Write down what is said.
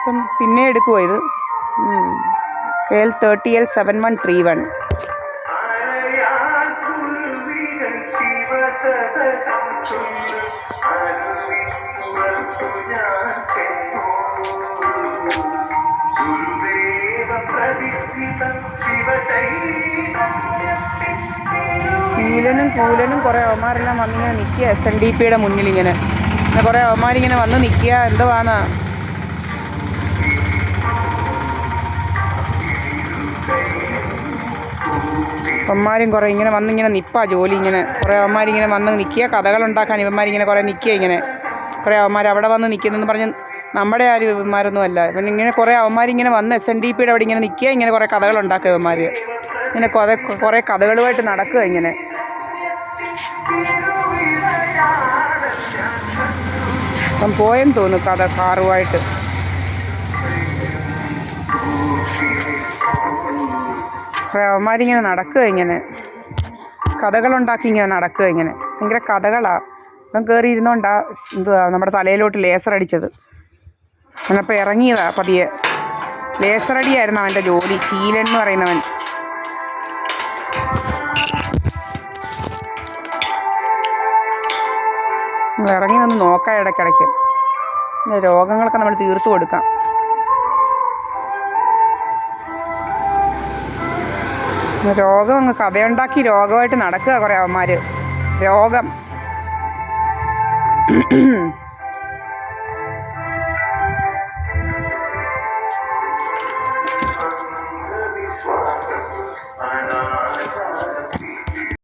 അപ്പം പിന്നെ എടുക്കുമോ ഇത്? KL30L7131. ശീലനും കൂലനും കുറേ അവന്മാരെല്ലാം വന്നിങ്ങനെ നിൽക്കുക SNDPയുടെ മുന്നിലിങ്ങനെ. കുറേ അവന്മാരിങ്ങനെ വന്ന് നിൽക്കുക. എന്തുവാന്നാ അവന്മാരും കുറേ ഇങ്ങനെ വന്നിങ്ങനെ നിൽപ്പാ ജോലി. ഇങ്ങനെ കുറേ അവന്മാരിങ്ങനെ വന്ന് നിൽക്കുക, കഥകളുണ്ടാക്കാൻ ഇവന്മാരിങ്ങനെ കുറേ നിൽക്കുക. ഇങ്ങനെ കുറേ അവന്മാർ അവിടെ വന്ന് നിൽക്കുന്നെന്ന് പറഞ്ഞ് നമ്മുടെ ആരും ഇവന്മാരൊന്നും അല്ല. പിന്നെ ഇങ്ങനെ കുറേ അവന്മാരിങ്ങനെ വന്ന് SNDPയുടെ അവിടെ ഇങ്ങനെ നിൽക്കുക, ഇങ്ങനെ കുറേ കഥകളുണ്ടാക്കുക ഇവന്മാർ. ഇങ്ങനെ കുറേ കഥകളുമായിട്ട് നടക്കുക ഇങ്ങനെ. അപ്പം പോയെന്ന് തോന്നുന്നു കഥ കാറുമായിട്ട്. കുറേ അവന്മാരിങ്ങനെ നടക്കുക ഇങ്ങനെ, കഥകളുണ്ടാക്കി ഇങ്ങനെ നടക്കുക ഇങ്ങനെ. ഭയങ്കര കഥകളാണ്. ഇപ്പം കയറി ഇരുന്നോണ്ടാ എന്തുവാ നമ്മുടെ തലയിലോട്ട് ലേസർ അടിച്ചത്. അങ്ങനപ്പോൾ ഇറങ്ങിയതാ പതിയെ. ലേസർ അടിയായിരുന്നു അവൻ്റെ ജോലി. ശീലൻ എന്ന് പറയുന്നവൻ. ഇറങ്ങി വന്ന് നോക്കാം ഇടയ്ക്കിടയ്ക്ക്. രോഗങ്ങളൊക്കെ നമ്മൾ തീർത്തു കൊടുക്കാം. രോഗം അങ്ങ് കഥയുണ്ടാക്കി രോഗമായിട്ട് നടക്കുക കുറേ അവന്മാർ. രോഗം